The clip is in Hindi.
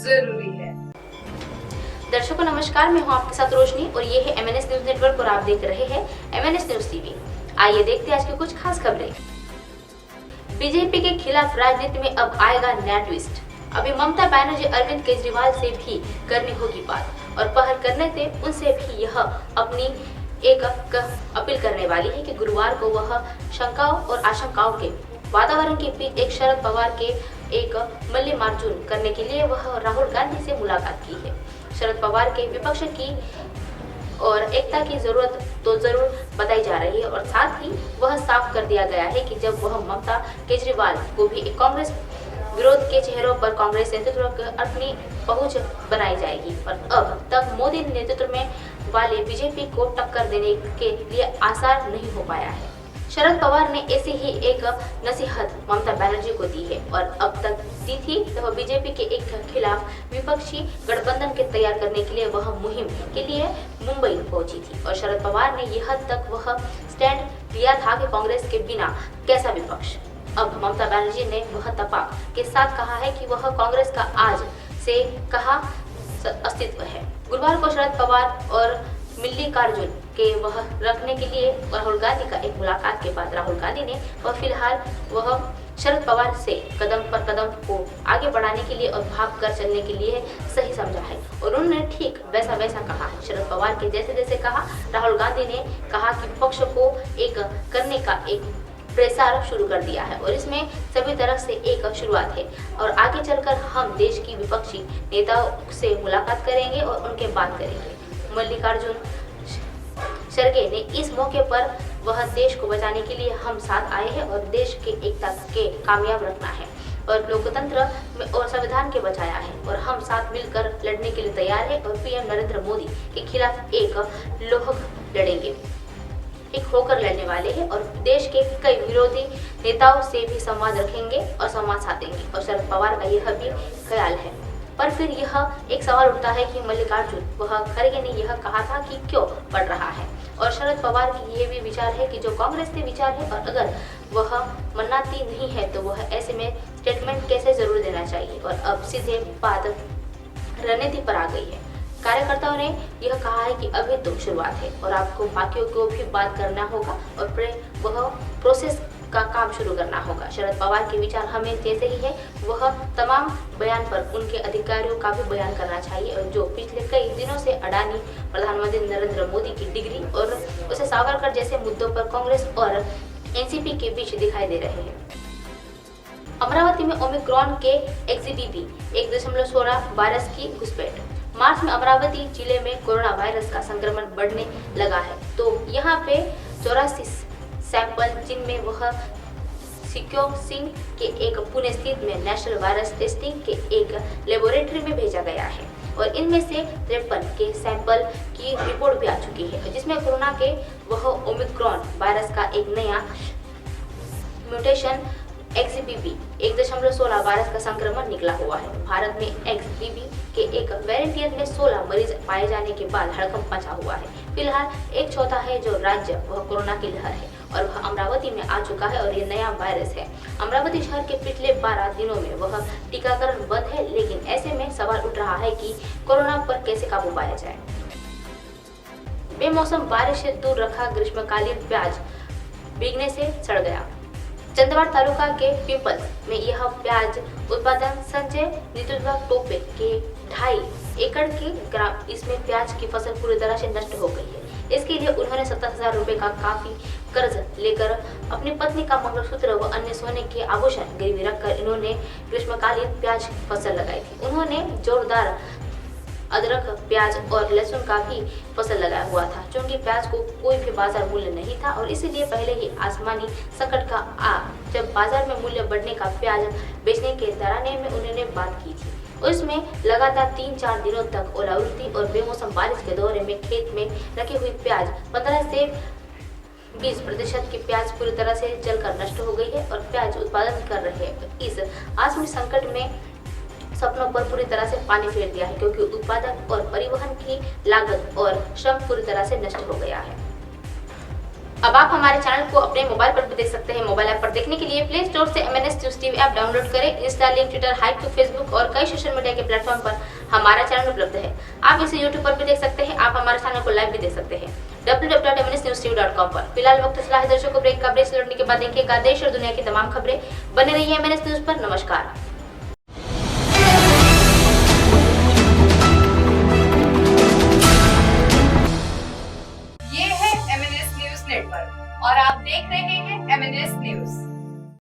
जरूरी है। दर्शकों नमस्कार, मैं हूं आपके साथ रोशनी और ये है MNS न्यूज नेटवर्क और आप देख रहे हैं MNS न्यूज टीवी। आइए देखते हैं आज की कुछ खास खबरें। बीजेपी के खिलाफ राजनीति में अब आएगा नया ट्विस्ट। अभी ममता बनर्जी अरविंद केजरीवाल से भी करनी होगी बात और पहल करने से उनसे भी यह अपनी एक अपील करने वाली है कि गुरुवार को वह शंकाओं और आशंकाओं के वातावरण के बीच एक शरद पवार के एक मल्लिकार्जुन करने के लिए वह राहुल गांधी से मुलाकात की है। शरद पवार के विपक्ष की और एकता की जरूरत तो जरूर बताई जा रही है और साथ ही वह साफ कर दिया गया है कि जब वह ममता केजरीवाल को भी एक कांग्रेस विरोध के चेहरों पर कांग्रेस नेतृत्व अपनी पहुंच बनाई जाएगी। पर अब तक मोदी नेतृत्व में वाले बीजेपी को टक्कर देने के लिए आसार नहीं हो पाया है। शरद पवार ने ऐसे ही एक नसीहत ममता बनर्जी को दी है और अब तक दी थी तो वह बीजेपी के एक खिलाफ विपक्षी गठबंधन के तैयार करने के लिए वह मुहिम के लिए मुंबई पहुंची थी और शरद पवार ने यह तक वह स्टैंड लिया था कि कांग्रेस के बिना कैसा विपक्ष। अब ममता बनर्जी ने वह तपाक के साथ कहा है कि वह कांग्रेस का आज से कहा अस्तित्व है। गुरुवार को शरद पवार और मल्लिकार्जुन के वह रखने के लिए राहुल गांधी का एक मुलाकात के बाद राहुल गांधी ने फिलहाल वह शरद पवार से कदम पर कदम को आगे बढ़ाने के लिए और भाग कर चलने के लिए सही समझा है और उन्होंने ठीक वैसा कहा है। शरद पवार के जैसे कहा, राहुल गांधी ने कहा कि पक्ष को एक करने का एक प्रसार शुरू कर दिया है और इसमें सभी तरह से एक शुरुआत है और आगे चलकर हम देश की विपक्षी नेताओं से मुलाकात करेंगे और उनके बात करेंगे। मल्लिकार्जुन खड़गे ने इस मौके पर वह देश को बचाने के लिए हम साथ आए हैं और देश के एकता के कामयाब रखना है और लोकतंत्र में और संविधान के बचाया है और हम साथ मिलकर लड़ने के लिए तैयार है और पीएम नरेंद्र मोदी के खिलाफ एक लोहक लड़ेंगे, एक होकर लड़ने वाले हैं और देश के कई विरोधी नेताओं से भी संवाद रखेंगे और संवाद साधेंगे और शरद पवार का यह भी ख्याल है। पर फिर यह एक सवाल उठता है कि मल्लिकार्जुन वह खड़गे ने यह कहा था कि क्यों बढ़ रहा है और शरद पवार की यह भी विचार है कि जो कांग्रेस के विचार है और अगर वह मनाती नहीं है तो वह ऐसे में स्टेटमेंट कैसे जरूर देना चाहिए और अब सीधे बात रणनीति पर आ गई है। कार्यकर्ताओं ने यह कहा है कि अभी तो शुरुआत है और आपको बाकियों को भी बात करना होगा और वह प्रोसेस का काम शुरू करना होगा। शरद पवार के विचार हमें जैसे ही है वह तमाम बयान पर उनके अधिकारियों का भी बयान करना चाहिए और जो पिछले कई दिनों से अडानी, प्रधानमंत्री नरेंद्र मोदी की डिग्री और उसे सावरकर जैसे मुद्दों पर कांग्रेस और एनसीपी के बीच दिखाई दे रहे हैं। अमरावती में ओमिक्रॉन के XBB 1.16 वायरस की घुसपैठ। मार्च में अमरावती जिले में कोरोना वायरस का संक्रमण बढ़ने लगा है तो यहाँ पे 84 सैंपल जिनमें वह सिक्योसिंग के एक पुणे स्थित में नेशनल वायरस टेस्टिंग के एक लेबोरेटरी में भेजा गया है और इनमें से 53 के सैंपल की रिपोर्ट भी आ चुकी है जिसमें कोरोना के वह ओमिक्रॉन वायरस का एक नया म्यूटेशन XBB 1.16 वायरस का संक्रमण निकला हुआ है। भारत में XBB के एक वेरिएंट में 16 मरीज पाए जाने के बाद हड़कंप मचा हुआ है। फिलहाल एक चौथा है जो राज्य वह कोरोना की लहर है और वह अमरावती में आ चुका है और ये नया वायरस है। अमरावती शहर के पिछले 12 दिनों में वह टीकाकरण बंद है लेकिन ऐसे में सवाल उठ रहा है कि कोरोना पर कैसे काबू पाया जाए। बेमौसम बारिश से दूर रखा ग्रीष्मकालीन प्याज भीगने से सड़ गया। चंदवाड़ तालुका के पिंपल में यह प्याज उत्पादन संजय नेतृत्व टोपे के 2.5 एकड़ के ग्राम इसमें प्याज की फसल पूरी तरह से नष्ट हो गई है। इसके लिए उन्होंने 70,000 रुपए का काफी कर्ज लेकर अपनी पत्नी का मंगलसूत्र व अन्य सोने के आभूषण गिरवी रखकर इन्होंने ग्रीष्मकालीन प्याज फसल लगाई थी। उन्होंने जोरदार अदरक, प्याज और लहसुन का भी फसल लगाया हुआ था क्योंकि प्याज को कोई भी बाजार मूल्य नहीं था और इसीलिए पहले ही आसमानी संकट का जब बाजार में मूल्य बढ़ने का प्याज बेचने के तराने में उन्होंने बात की थी। उसमें लगातार 3-4 दिनों तक ओलावृष्टि और बेमौसम बारिश के दौरे में खेत में रखी हुई प्याज 15 से 20% की प्याज पूरी तरह से जलकर नष्ट हो गई है और प्याज उत्पादन कर रहे हैं। इस आसमानी संकट में सपनों पर पूरी तरह से पानी फेर दिया है क्योंकि उत्पादन और परिवहन की लागत और श्रम पूरी तरह से नष्ट हो गया है। अब आप हमारे चैनल को अपने मोबाइल पर भी देख सकते हैं। मोबाइल ऐप पर देखने के लिए प्ले स्टोर से MNS news TV app download करें। Insta, link, Twitter, hype to Facebook और कई सोशल मीडिया के प्लेटफॉर्म पर हमारा चैनल उपलब्ध है। आप इसे यूट्यूब पर भी देख सकते हैं। आप हमारे चैनल को लाइव भी देख सकते हैं www.mnsnewstv.com पर। फिलहाल वक्त सलाह दर्शकों, ब्रेक का ब्रेक से लौटने के बाद देखिएगा देश और दुनिया की तमाम खबरें। बने रहिए MNS न्यूज पर। नमस्कार।